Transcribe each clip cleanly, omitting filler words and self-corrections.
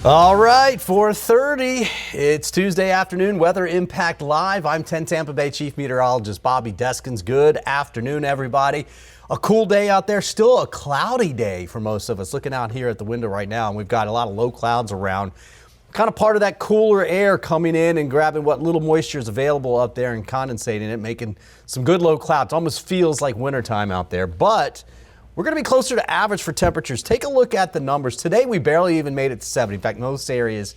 All right, 4:30. It's Tuesday afternoon, Weather Impact Live. I'm 10 Tampa Bay Chief Meteorologist Bobby Deskins. Good afternoon, everybody. A cool day out there, still a cloudy day for most of us. Looking out here at the window right now, and we've got a lot of low clouds around. Kind of part of that cooler air coming in and grabbing what little moisture is available up there and condensating it, making some good low clouds. Almost feels like wintertime out there, but we're going to be closer to average for temperatures. Take a look at the numbers. Today, we barely even made it to 70. In fact, most areas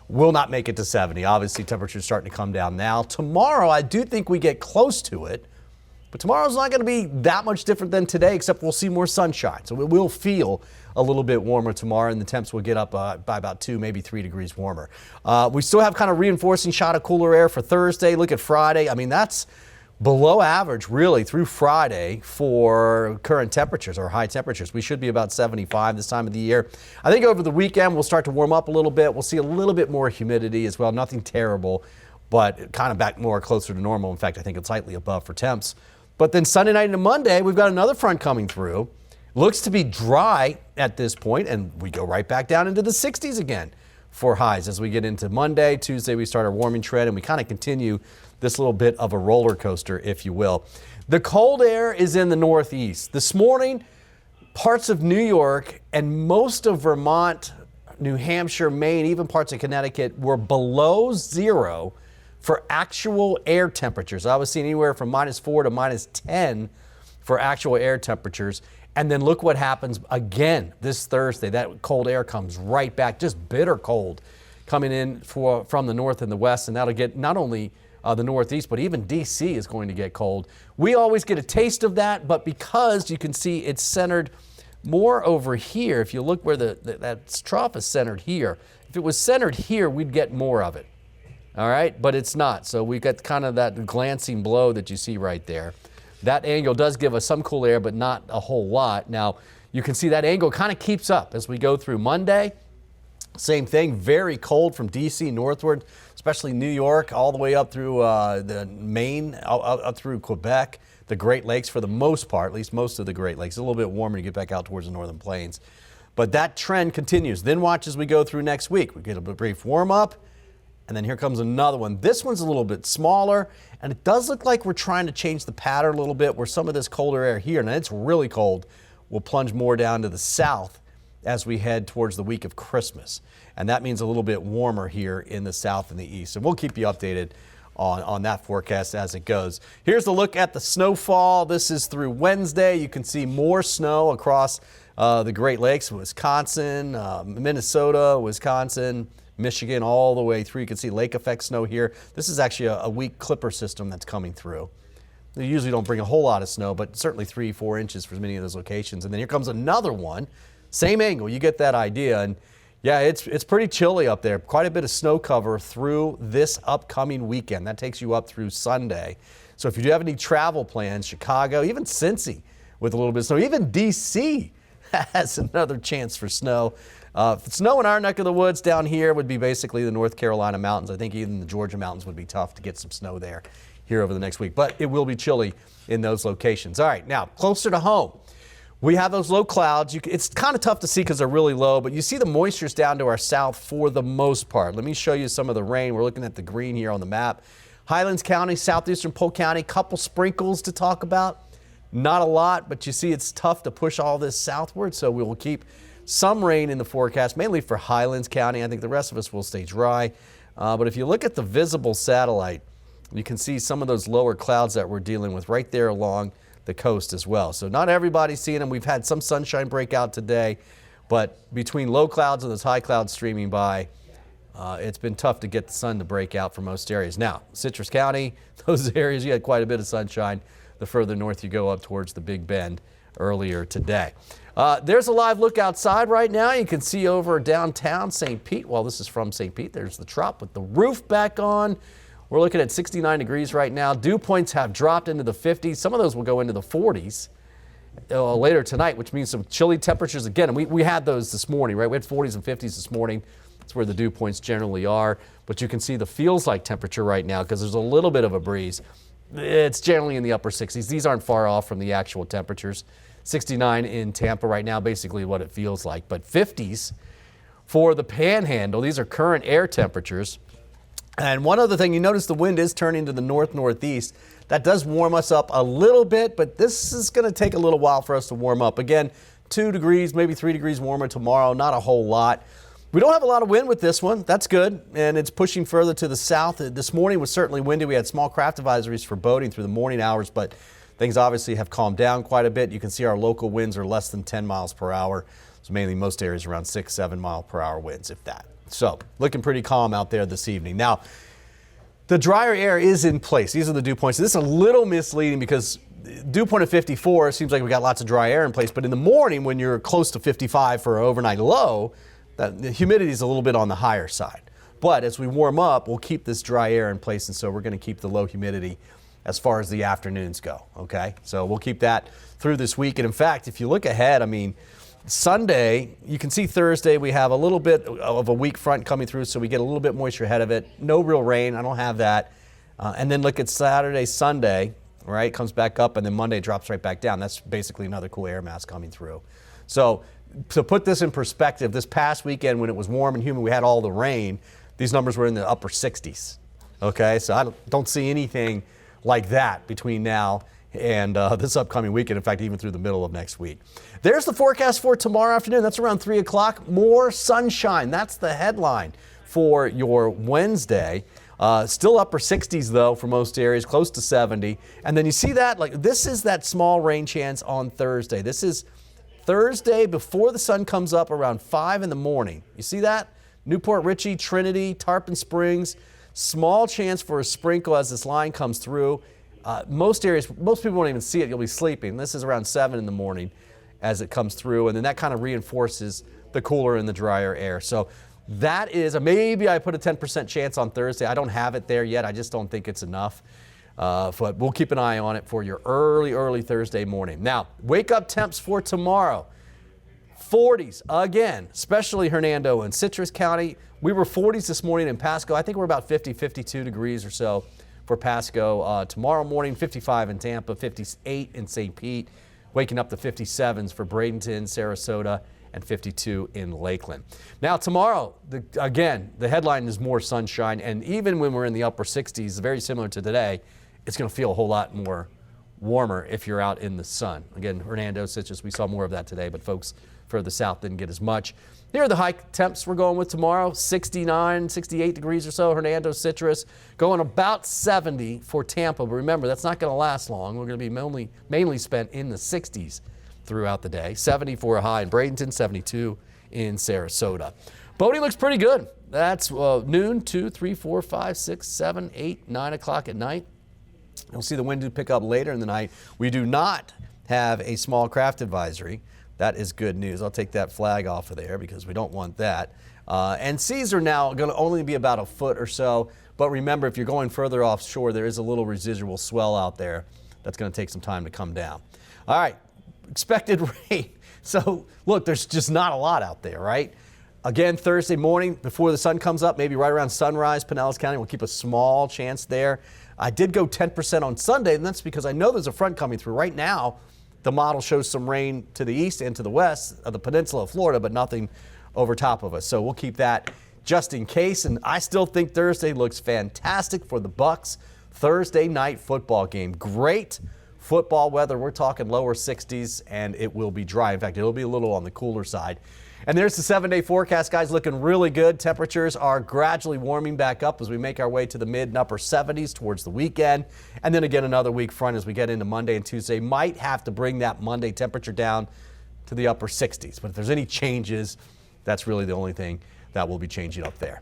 will not make it to 70. Obviously, temperatures starting to come down now. Tomorrow, I do think we get close to it, but tomorrow's not going to be that much different than today, except we'll see more sunshine. So it will feel a little bit warmer tomorrow, and the temps will get up by about 2, maybe 3 degrees warmer. We still have kind of reinforcing shot of cooler air for Thursday. Look at Friday. I mean, that's below average really through Friday for current temperatures or high temperatures. We should be about 75 this time of the year. I think over the weekend we'll start to warm up a little bit. We'll see a little bit more humidity as well. Nothing terrible, but kind of back more closer to normal. In fact, I think it's slightly above for temps. But then Sunday night into Monday, we've got another front coming through. Looks to be dry at this point, and we go right back down into the 60s again for highs as we get into Monday. Tuesday, we start our warming trend, and we kind of continue this little bit of a roller coaster, if you will. The cold air is in the Northeast. This morning, parts of New York and most of Vermont, New Hampshire, Maine, even parts of Connecticut were below zero for actual air temperatures. I was seeing anywhere from -4 to -10 for actual air temperatures. And then look what happens again this Thursday. That cold air comes right back, just bitter cold coming in from the north and the west. And that'll get not only the Northeast, but even D.C. is going to get cold. We always get a taste of that, but because you can see it's centered more over here, if you look where that trough is centered here, if it was centered here, we'd get more of it. All right, but it's not. So we got kind of that glancing blow that you see right there. That angle does give us some cool air, but not a whole lot. Now, you can see that angle kind of keeps up as we go through Monday. Same thing, very cold from D.C. northward, especially New York, all the way up through the Maine, up through Quebec, the Great Lakes for the most part, at least most of the Great Lakes. A little bit warmer to get back out towards the northern plains. But that trend continues. Then watch as we go through next week. We get a brief warm up, and then here comes another one. This one's a little bit smaller, and it does look like we're trying to change the pattern a little bit where some of this colder air here, and it's really cold, will plunge more down to the south as we head towards the week of Christmas. And that means a little bit warmer here in the south and the east. And we'll keep you updated on that forecast as it goes. Here's a look at the snowfall. This is through Wednesday. You can see more snow across the Great Lakes, Wisconsin, Minnesota, Wisconsin, Michigan, all the way through. You can see lake effect snow here. This is actually a weak clipper system that's coming through. They usually don't bring a whole lot of snow, but certainly 3-4 inches for many of those locations. And then here comes another one. Same angle, you get that idea. And yeah, it's pretty chilly up there. Quite a bit of snow cover through this upcoming weekend. That takes you up through Sunday. So if you do have any travel plans, Chicago, even Cincy with a little bit of snow, even D.C. has another chance for snow. Snow in our neck of the woods down here would be basically the North Carolina mountains. I think even the Georgia mountains would be tough to get some snow there here over the next week. But it will be chilly in those locations. All right, now closer to home. We have those low clouds. It's kind of tough to see because they're really low, but you see the moisture's down to our south for the most part. Let me show you some of the rain. We're looking at the green here on the map. Highlands County, southeastern Polk County, couple sprinkles to talk about. Not a lot, but you see it's tough to push all this southward, so we will keep some rain in the forecast, mainly for Highlands County. I think the rest of us will stay dry. But if you look at the visible satellite, you can see some of those lower clouds that we're dealing with right there along the coast as well. So not everybody's seeing them. We've had some sunshine break out today, but between low clouds and those high clouds streaming by, it's been tough to get the sun to break out for most areas. Now, Citrus County, those areas, you had quite a bit of sunshine the further north you go up towards the Big Bend earlier today. There's a live look outside right now. You can see over downtown St. Pete. Well, this is from St. Pete. There's the Trop with the roof back on. We're looking at 69 degrees right now. Dew points have dropped into the 50s. Some of those will go into the 40s later tonight, which means some chilly temperatures again. And we had those this morning, right? We had 40s and 50s this morning. That's where the dew points generally are. But you can see the feels like temperature right now because there's a little bit of a breeze. It's generally in the upper 60s. These aren't far off from the actual temperatures. 69 in Tampa right now, basically what it feels like. But 50s for the Panhandle. These are current air temperatures. And one other thing, you notice the wind is turning to the north-northeast. That does warm us up a little bit, but this is going to take a little while for us to warm up. Again, 2 degrees, maybe 3 degrees warmer tomorrow, not a whole lot. We don't have a lot of wind with this one. That's good, and it's pushing further to the south. This morning was certainly windy. We had small craft advisories for boating through the morning hours, but things obviously have calmed down quite a bit. You can see our local winds are less than 10 miles per hour. So mainly most areas around 6-7 mile per hour winds, if that. So looking pretty calm out there this evening. Now, the drier air is in place. These are the dew points. This is a little misleading because dew point of 54 seems like we got lots of dry air in place, but in the morning when you're close to 55 for an overnight low, the humidity is a little bit on the higher side. But as we warm up, we'll keep this dry air in place, and so we're going to keep the low humidity as far as the afternoons go, okay? So we'll keep that through this week. And in fact, if you look ahead, I mean, Sunday, you can see Thursday, we have a little bit of a weak front coming through, so we get a little bit moisture ahead of it. No real rain, I don't have that. And then look at Saturday, Sunday, right? Comes back up, and then Monday drops right back down. That's basically another cool air mass coming through. So to put this in perspective, this past weekend when it was warm and humid, we had all the rain, these numbers were in the upper 60s, okay? So I don't see anything like that between now and this upcoming weekend, in fact, even through the middle of next week. There's the forecast for tomorrow afternoon. That's around 3 o'clock. More sunshine. That's the headline for your Wednesday. Still upper 60s, though, for most areas, close to 70. And then you see that, like, this is that small rain chance on Thursday. This is Thursday before the sun comes up around 5 in the morning. You see that? Newport Richey, Trinity, Tarpon Springs. Small chance for a sprinkle as this line comes through. Most areas, most people won't even see it. You'll be sleeping. This is around 7 in the morning as it comes through, and then that kind of reinforces the cooler and the drier air. So that is, maybe I put a 10% chance on Thursday. I don't have it there yet. I just don't think it's enough. But we'll keep an eye on it for your early Thursday morning. Now, wake up temps for tomorrow. 40s again, especially Hernando and Citrus County. We were 40s this morning in Pasco. I think we're about 50, 52 degrees or so for Pasco. Tomorrow morning, 55 in Tampa, 58 in St. Pete, waking up to 57s for Bradenton, Sarasota, and 52 in Lakeland. Now tomorrow, again, the headline is more sunshine, and even when we're in the upper 60s, very similar to today, it's going to feel a whole lot more warmer if you're out in the sun. Again, Hernando, Citrus, we saw more of that today, but folks further south didn't get as much. Here are the high temps we're going with tomorrow, 69, 68 degrees or so, Hernando, Citrus, going about 70 for Tampa. But remember, that's not going to last long. We're going to be mainly spent in the 60s throughout the day. 70 for a high in Bradenton, 72 in Sarasota. Boating looks pretty good. That's noon, 2, 3, 4, 5, 6, 7, 8, 9 o'clock at night. You'll see the wind do pick up later in the night. We do not have a small craft advisory. That is good news. I'll take that flag off of there because we don't want that. And seas are now going to only be about a foot or so. But remember, if you're going further offshore, there is a little residual swell out there that's going to take some time to come down. All right, expected rain. So look, there's just not a lot out there, right? Again, Thursday morning before the sun comes up, maybe right around sunrise, Pinellas County will keep a small chance there. I did go 10% on Sunday, and that's because I know there's a front coming through. Right now, the model shows some rain to the east and to the west of the peninsula of Florida, but nothing over top of us. So we'll keep that just in case. And I still think Thursday looks fantastic for the Bucks. Thursday night football game. Great football weather. We're talking lower 60s, and it will be dry. In fact, it'll be a little on the cooler side. And there's the 7-day forecast, guys, looking really good. Temperatures are gradually warming back up as we make our way to the mid and upper 70s towards the weekend. And then again, another weak front as we get into Monday and Tuesday. Might have to bring that Monday temperature down to the upper 60s. But if there's any changes, that's really the only thing that will be changing up there.